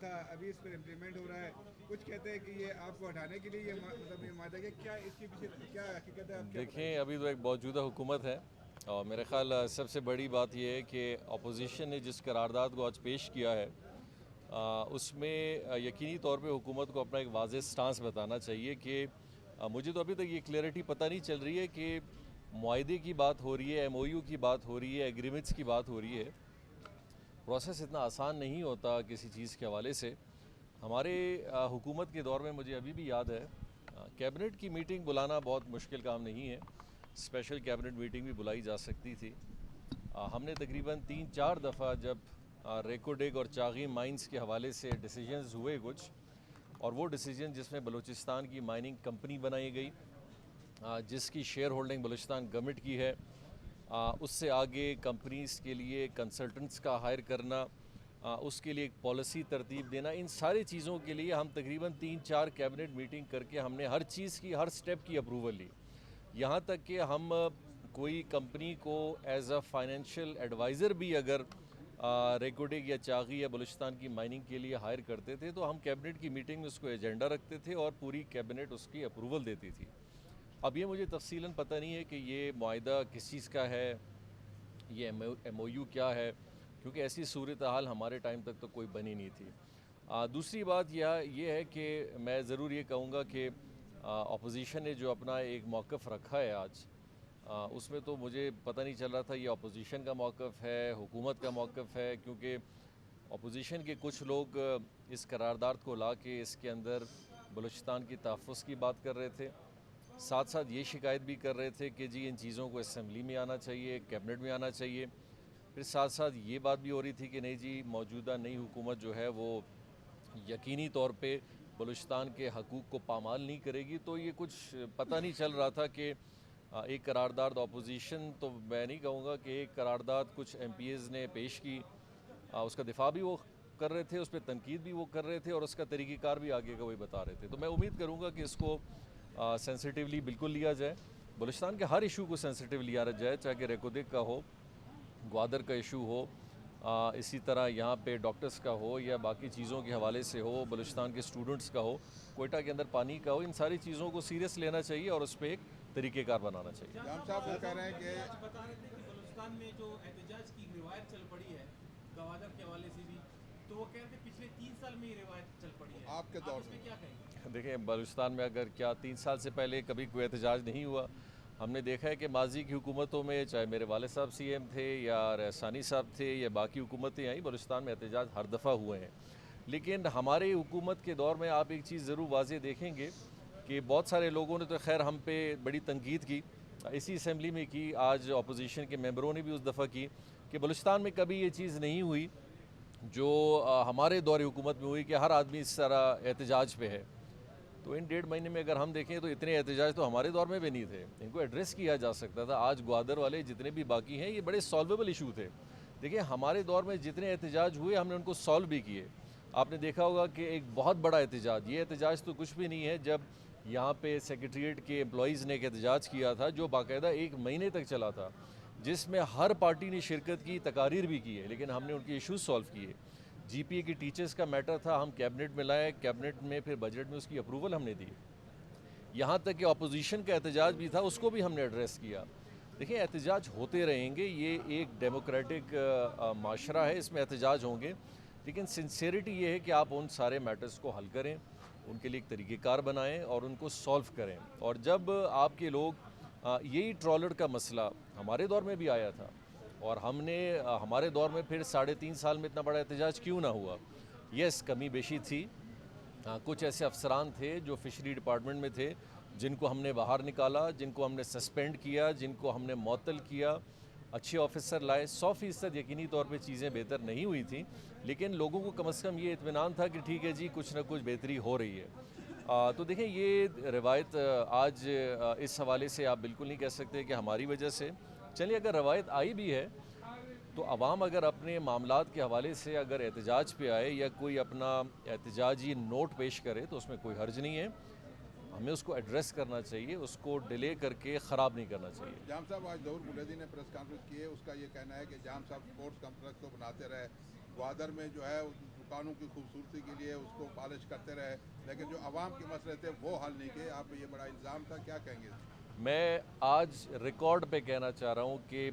تھا ابھی اس پر امپلیمنٹ ہو رہا ہے. کچھ کہتے ہیں کہ یہ آپ کو ہٹانے کے لیے یہ مطلب یہ معاہدہ کہ کیا اس کے پیچھے کیا حقیقت ہے, آپ کیا بتائیں دیکھیں ابھی تو ایک موجودہ حکومت ہے اور میرے خیال سب سے بڑی بات یہ ہے کہ اپوزیشن نے جس قرارداد کو آج پیش کیا ہے اس میں یقینی طور پہ حکومت کو اپنا ایک واضح سٹانس بتانا چاہیے کہ مجھے تو ابھی تک یہ کلیئرٹی پتہ نہیں چل رہی ہے کہ معاہدے کی بات ہو رہی ہے, ایم او یو کی بات ہو رہی ہے, ایگریمنٹس کی بات ہو رہی ہے. پروسیس اتنا آسان نہیں ہوتا کسی چیز کے حوالے سے. ہمارے حکومت کے دور میں مجھے ابھی بھی یاد ہے کیبنٹ کی میٹنگ بلانا بہت مشکل کام نہیں ہے. اسپیشل کیبنٹ میٹنگ بھی بلائی جا سکتی تھی. ہم نے تقریباً 3-4 دفعہ جب ریکوڈیگ اور چاغی مائنز کے حوالے سے ڈیسیجنز ہوئے کچھ, اور وہ ڈیسیجن جس میں بلوچستان کی مائننگ کمپنی بنائی گئی جس کی شیئر ہولڈنگ بلوچستان گورنمنٹ کی ہے, اس سے آگے کمپنیز کے لیے کنسلٹنٹس کا ہائر کرنا, اس کے لیے ایک پالیسی ترتیب دینا, ان ساری چیزوں کے لیے ہم تقریباً 3-4 کیبنٹ میٹنگ کر کے ہم نے ہر چیز کی, ہر سٹیپ کی اپروول لی. یہاں تک کہ ہم کوئی کمپنی کو ایز اے فائنینشیل ایڈوائزر بھی اگر ریکوڈیگ یا چاغی یا بلوچستان کی مائننگ کے لیے ہائر کرتے تھے تو ہم کیبنٹ کی میٹنگ میں اس کو ایجنڈا رکھتے تھے اور پوری کیبنٹ اس کی اپروول دیتی تھی. اب یہ مجھے تفصیلاً پتہ نہیں ہے کہ یہ معاہدہ کس چیز کا ہے, یہ ایم او یو کیا ہے, کیونکہ ایسی صورتحال ہمارے ٹائم تک تو کوئی بنی نہیں تھی. دوسری بات یہ ہے کہ میں ضرور یہ کہوں گا کہ اپوزیشن نے جو اپنا ایک موقف رکھا ہے آج, اس میں تو مجھے پتہ نہیں چل رہا تھا یہ اپوزیشن کا موقف ہے, حکومت کا موقف ہے, کیونکہ اپوزیشن کے کچھ لوگ اس قرارداد کو لا کے اس کے اندر بلوچستان کی تحفظ کی بات کر رہے تھے, ساتھ ساتھ یہ شکایت بھی کر رہے تھے کہ جی ان چیزوں کو اسمبلی میں آنا چاہیے, کیبنٹ میں آنا چاہیے. پھر ساتھ ساتھ یہ بات بھی ہو رہی تھی کہ نہیں جی موجودہ نئی حکومت جو ہے وہ یقینی طور پہ بلوچستان کے حقوق کو پامال نہیں کرے گی. تو یہ کچھ پتہ نہیں چل رہا تھا کہ ایک قرارداد اپوزیشن تو میں نہیں کہوں گا کہ ایک قرارداد کچھ ایم پی ایز نے پیش کی, اس کا دفاع بھی وہ کر رہے تھے, اس پہ تنقید بھی وہ کر رہے تھے اور اس کا طریقہ کار بھی آگے کا وہی بتا رہے تھے. تو میں امید کروں گا کہ اس کو سینسیٹیولی بالکل لیا جائے, بلوچستان کے ہر ایشو کو سینسیٹیو لیا جائے, چاہے کہ ریکوڈیگ کا ہو, گوادر کا ایشو ہو, اسی طرح یہاں پہ ڈاکٹرز کا ہو یا باقی چیزوں کے حوالے سے ہو, بلوچستان کے اسٹوڈنٹس کا ہو, کوئٹہ کے اندر پانی کا ہو. ان ساری چیزوں کو سیریس لینا چاہیے اور اس پہ ایک طریقہ کار بنانا چاہیے. جام صاحب وہ کہہ رہے ہیں کہ بتا رہے تھے کہ بلوچستان میں جو احتجاج کی روایت چل پڑی ہے گوادر کے حوالے سے بھی, تو وہ کہہ رہے تھے پچھلے 3 سال میں یہ روایت چل پڑی ہے, آپ کے دور اس میں کیا کہیں گے؟ دیکھیں بلوچستان میں اگر کیا 3 سال سے پہلے کبھی کوئی احتجاج نہیں ہوا. ہم نے دیکھا ہے کہ ماضی کی حکومتوں میں چاہے میرے والد صاحب سی ایم تھے یا رحسانی صاحب تھے یا باقی حکومتیں آئیں, بلوچستان میں احتجاج ہر دفعہ ہوئے ہیں. لیکن ہمارے حکومت کے دور میں آپ ایک چیز ضرور واضح دیکھیں گے کہ بہت سارے لوگوں نے تو خیر ہم پہ بڑی تنقید کی, اسی اسمبلی میں کی, آج اپوزیشن کے ممبروں نے بھی اس دفعہ کی, کہ بلوچستان میں کبھی یہ چیز نہیں ہوئی جو ہمارے دور حکومت میں ہوئی کہ ہر آدمی اس طرح احتجاج پہ ہے. تو ان 1.5 مہینے میں اگر ہم دیکھیں تو اتنے احتجاج تو ہمارے دور میں بھی نہیں تھے, ان کو ایڈریس کیا جا سکتا تھا. آج گوادر والے جتنے بھی باقی ہیں یہ بڑے سالویبل ایشو تھے. دیکھیں ہمارے دور میں جتنے احتجاج ہوئے ہم نے ان کو سالو بھی کیے. آپ نے دیکھا ہوگا کہ ایک بہت بڑا احتجاج, یہ احتجاج تو کچھ بھی نہیں ہے, جب یہاں پہ سیکریٹریٹ کے امپلائیز نے ایک احتجاج کیا تھا جو باقاعدہ 1 مہینے تک چلا تھا, جس میں ہر پارٹی نے شرکت کی, تقاریر بھی کی ہے, لیکن ہم نے ان کے ایشوز سالو کیے. جی پی اے کی ٹیچرز کا میٹر تھا, ہم کیبنٹ میں لائے, کیبنٹ میں پھر بجٹ میں اس کی اپروول ہم نے دی. یہاں تک کہ اپوزیشن کا احتجاج بھی تھا, اس کو بھی ہم نے ایڈریس کیا. دیکھیں احتجاج ہوتے رہیں گے, یہ ایک ڈیموکریٹک معاشرہ ہے, اس میں احتجاج ہوں گے, لیکن سنسیئرٹی یہ ہے کہ آپ ان سارے میٹرز کو حل کریں, ان کے لیے ایک طریقہ کار بنائیں اور ان کو سالو کریں. اور جب آپ کے لوگ یہی ٹرالر کا مسئلہ ہمارے دور میں بھی آیا تھا, اور ہم نے ہمارے دور میں پھر 3.5 سال میں اتنا بڑا احتجاج کیوں نہ ہوا. یس کمی بیشی تھی, کچھ ایسے افسران تھے جو فشری ڈپارٹمنٹ میں تھے جن کو ہم نے باہر نکالا, جن کو ہم نے سسپینڈ کیا, جن کو ہم نے معطل کیا, اچھے آفیسر لائے. 100% یقینی طور پہ چیزیں بہتر نہیں ہوئی تھیں, لیکن لوگوں کو کم از کم یہ اطمینان تھا کہ ٹھیک ہے جی کچھ نہ کچھ بہتری ہو رہی ہے. تو دیکھیں یہ روایت آج اس حوالے سے آپ بالکل نہیں کہہ سکتے کہ ہماری وجہ سے. چلیے اگر روایت آئی بھی ہے تو عوام اگر اپنے معاملات کے حوالے سے اگر احتجاج پہ آئے یا کوئی اپنا احتجاجی نوٹ پیش کرے تو اس میں کوئی حرج نہیں ہے. ہمیں اس کو ایڈریس کرنا چاہیے, اس کو ڈیلے کر کے خراب نہیں کرنا چاہیے. جام صاحب آج ظہور بلیدی نے پریس کانفرنس کی ہے, اس کا یہ کہنا ہے کہ جام صاحب سپورٹس کمپلیکس تو بناتے رہے, گوادر میں جو ہے قانون کی خوبصورتی کے لیے اس کو پالش کرتے رہے، لیکن جو عوام کے مسئلے تھے وہ حل نہیں کیے. آپ یہ بڑا الزام تھا، کیا کہیں گے؟ میں آج ریکارڈ پہ کہنا چاہ رہا ہوں کہ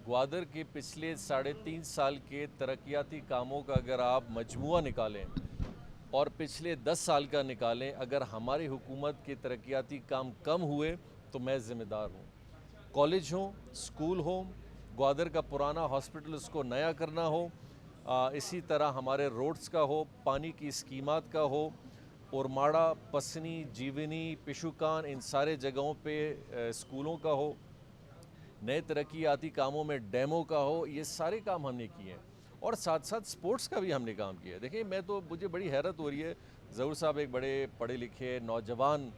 گوادر کے پچھلے 3.5 سال کے ترقیاتی کاموں کا اگر آپ مجموعہ نکالیں اور پچھلے 10 سال کا نکالیں، اگر ہماری حکومت کے ترقیاتی کام کم ہوئے تو میں ذمہ دار ہوں. کالج ہوں، سکول ہوں، گوادر کا پرانا ہاسپٹل اس کو نیا کرنا ہو، اسی طرح ہمارے روڈز کا ہو، پانی کی اسکیمات کا ہو، اورماڑا، پسنی، جیونی، پشوکان، ان سارے جگہوں پہ اسکولوں کا ہو، نئے ترقیاتی کاموں میں ڈیموں کا ہو. یہ سارے کام ہم نے کیے ہیں اور ساتھ ساتھ سپورٹس کا بھی ہم نے کام کیا ہے. دیکھیں مجھے بڑی حیرت ہو رہی ہے. ظہور صاحب ایک بڑے پڑھے لکھے نوجوان،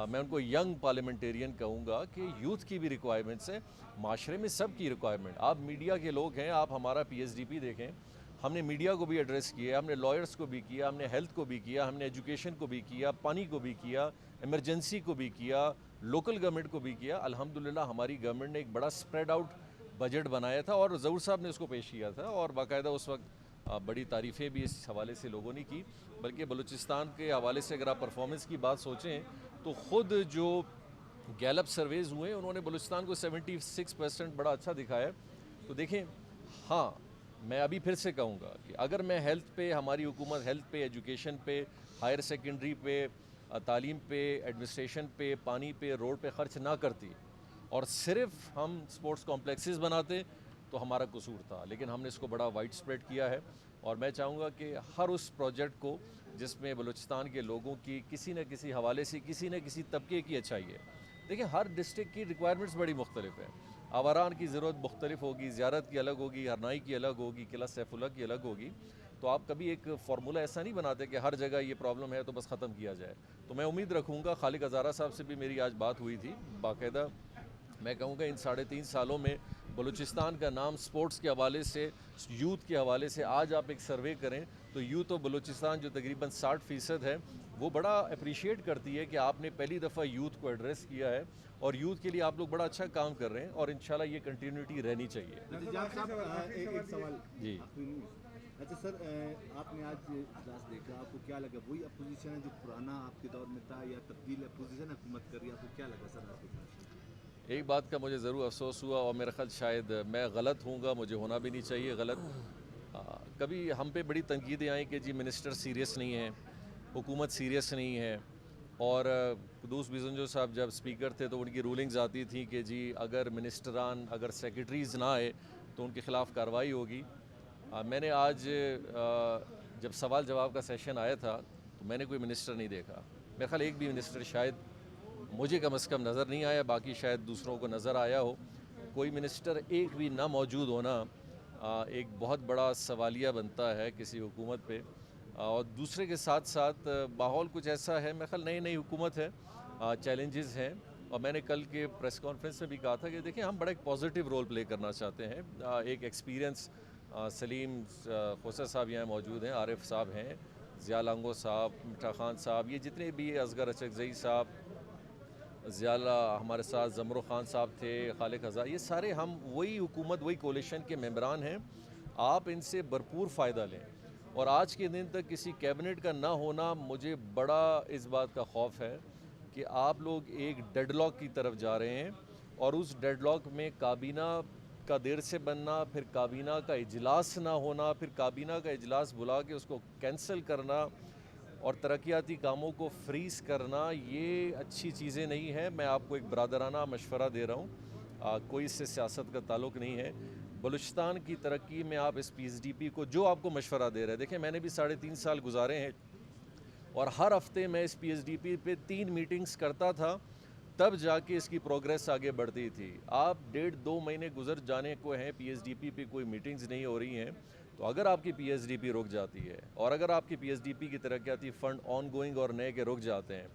میں ان کو ینگ پارلیمنٹیرین کہوں گا، کہ یوتھ کی بھی ریکوائرمنٹس ہیں، معاشرے میں سب کی ریکوائرمنٹ. آپ میڈیا کے لوگ ہیں، آپ ہمارا پی ایس ڈی پی دیکھیں، ہم نے میڈیا کو بھی ایڈریس کیا، ہم نے لائرز کو بھی کیا، ہم نے ہیلتھ کو بھی کیا، ہم نے ایجوکیشن کو بھی کیا، پانی کو بھی کیا، ایمرجنسی کو بھی کیا، لوکل گورنمنٹ کو بھی کیا. الحمدللہ ہماری گورنمنٹ نے ایک بڑا اسپریڈ آؤٹ بجٹ بنایا تھا اور ظہور صاحب نے اس کو پیش کیا تھا، اور باقاعدہ اس وقت بڑی تعریفیں بھی اس حوالے سے لوگوں نے کی. بلکہ بلوچستان کے حوالے سے اگر آپ پرفارمنس کی بات سوچیں تو خود جو گیلپ سرویز ہوئے انہوں نے بلوچستان کو 76% بڑا اچھا دکھایا. تو دیکھیں، ہاں میں ابھی پھر سے کہوں گا کہ اگر میں ہیلتھ پہ، ہماری حکومت ہیلتھ پہ، ایجوکیشن پہ، ہائر سیکنڈری پہ، تعلیم پہ، ایڈمنسٹریشن پہ، پانی پہ، روڈ پہ خرچ نہ کرتی اور صرف ہم سپورٹس کمپلیکسز بناتے تو ہمارا قصور تھا. لیکن ہم نے اس کو بڑا وائڈ سپریڈ کیا ہے اور میں چاہوں گا کہ ہر اس پروجیکٹ کو جس میں بلوچستان کے لوگوں کی کسی نہ کسی حوالے سے کسی نہ کسی طبقے کی اچھائی ہے. دیکھیں ہر ڈسٹرکٹ کی ریکوائرمنٹس بڑی مختلف ہیں. آواران کی ضرورت مختلف ہوگی، زیارت کی الگ ہوگی، ہرنائی کی الگ ہوگی، قلعہ سیف اللہ کی الگ ہوگی. تو آپ کبھی ایک فارمولہ ایسا نہیں بناتے کہ ہر جگہ یہ پرابلم ہے تو بس ختم کیا جائے. تو میں امید رکھوں گا، خالق ہزارہ صاحب سے بھی میری آج بات ہوئی تھی باقاعدہ، میں کہوں گا ان 3.5 سالوں میں بلوچستان کا نام سپورٹس کے حوالے سے، یوتھ کے حوالے سے، آج آپ ایک سروے کریں تو یوتھ آف بلوچستان جو تقریباً 60% ہے، وہ بڑا اپریشیٹ کرتی ہے کہ آپ نے پہلی دفعہ یوتھ کو ایڈریس کیا ہے اور یوتھ کے لیے آپ لوگ بڑا اچھا کام کر رہے ہیں اور انشاءاللہ یہ کنٹینیوٹی رہنی چاہیے. ایک سوال جی اچھا سر، آپ نے آج اجلاس دیکھا، آپ کو کیا لگا؟ وہی اپوزیشن ہے جو پرانا آپ کے دور میں تھا یا تبدیل اپوزیشن حکومت کر رہی ہے؟ آپ کو کیا لگا سر آج کے؟ ایک بات کا مجھے ضرور افسوس ہوا اور میرا خیال شاید میں غلط ہوں گا، مجھے ہونا بھی نہیں چاہیے غلط. کبھی ہم پہ بڑی تنقیدیں آئیں کہ جی منسٹر سیریس نہیں ہیں، حکومت سیریس نہیں ہے، اور قدوس بیزنجو صاحب جب اسپیکر تھے تو ان کی رولنگز آتی تھیں کہ جی اگر منسٹران، اگر سیکرٹریز نہ آئے تو ان کے خلاف کارروائی ہوگی. میں نے آج جب سوال جواب کا سیشن آیا تھا تو میں نے کوئی منسٹر نہیں دیکھا. میرا خیال ایک بھی منسٹر شاید مجھے کم از کم نظر نہیں آیا، باقی شاید دوسروں کو نظر آیا ہو. کوئی منسٹر ایک بھی نہ موجود ہونا ایک بہت بڑا سوالیہ بنتا ہے کسی حکومت پہ. اور دوسرے کے ساتھ ساتھ ماحول کچھ ایسا ہے، میرا خیال نئی حکومت ہے، چیلنجز ہیں. اور میں نے کل کے پریس کانفرنس میں بھی کہا تھا کہ دیکھیں ہم بڑا ایک پازیٹیو رول پلے کرنا چاہتے ہیں. ایک ایکسپیرینس سلیم خوسا صاحب یہاں موجود ہیں، عارف صاحب ہیں، ضیاء لانگو صاحب، مٹھا خان صاحب، یہ جتنے بھی، اصغر اچکزئی صاحب، ضیاء اللہ ہمارے ساتھ، زمرو خان صاحب تھے، خالق ہزار، یہ سارے ہم وہی حکومت، وہی کولیشن کے ممبران ہیں. آپ ان سے بھرپور فائدہ لیں. اور آج کے دن تک کسی کیبنٹ کا نہ ہونا مجھے بڑا اس بات کا خوف ہے کہ آپ لوگ ایک ڈیڈ لاک کی طرف جا رہے ہیں اور اس ڈیڈ لاک میں کابینہ کا دیر سے بننا، پھر کابینہ کا اجلاس نہ ہونا، پھر کابینہ کا اجلاس بلا کے اس کو کینسل کرنا اور ترقیاتی کاموں کو فریز کرنا، یہ اچھی چیزیں نہیں ہیں. میں آپ کو ایک برادرانہ مشورہ دے رہا ہوں، کوئی اس سے سیاست کا تعلق نہیں ہے. بلوچستان کی ترقی میں آپ اس پی ایس ڈی پی کو جو آپ کو مشورہ دے رہے ہیں، دیکھیں میں نے بھی 3.5 سال گزارے ہیں اور ہر ہفتے میں اس پی ایس ڈی پی پہ 3 میٹنگز کرتا تھا، تب جا کے اس کی پروگریس آگے بڑھتی تھی. آپ 1.5-2 مہینے گزر جانے کو ہیں، پی ایس ڈی پی پہ کوئی میٹنگز نہیں ہو رہی ہیں. تو اگر آپ کی پی ایس ڈی پی رک جاتی ہے اور اگر آپ کی پی ایس ڈی پی کی ترقیاتی فنڈ آن گوئنگ اور نئے کے رک جاتے ہیں،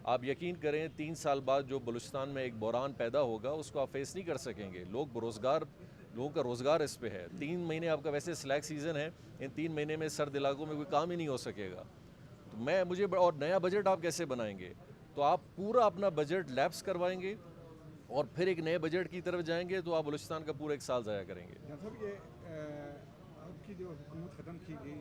آپ یقین کریں 3 سال بعد جو بلوچستان میں ایک بحران پیدا ہوگا اس کو آپ فیس نہیں کر سکیں گے. لوگوں کا روزگار اس پہ ہے. 3 مہینے آپ کا ویسے سلیک سیزن ہے، ان 3 مہینے میں سرد علاقوں میں کوئی کام ہی نہیں ہو سکے گا. تو اور نیا بجٹ آپ کیسے بنائیں گے؟ تو آپ پورا اپنا بجٹ لیپس کروائیں گے اور پھر ایک نئے بجٹ کی طرف جائیں گے تو آپ بلوچستان کا پورا 1 سال ضائع کریں گے. جناب صاحب، یہ آپ کی جو حکومت ختم کی گئی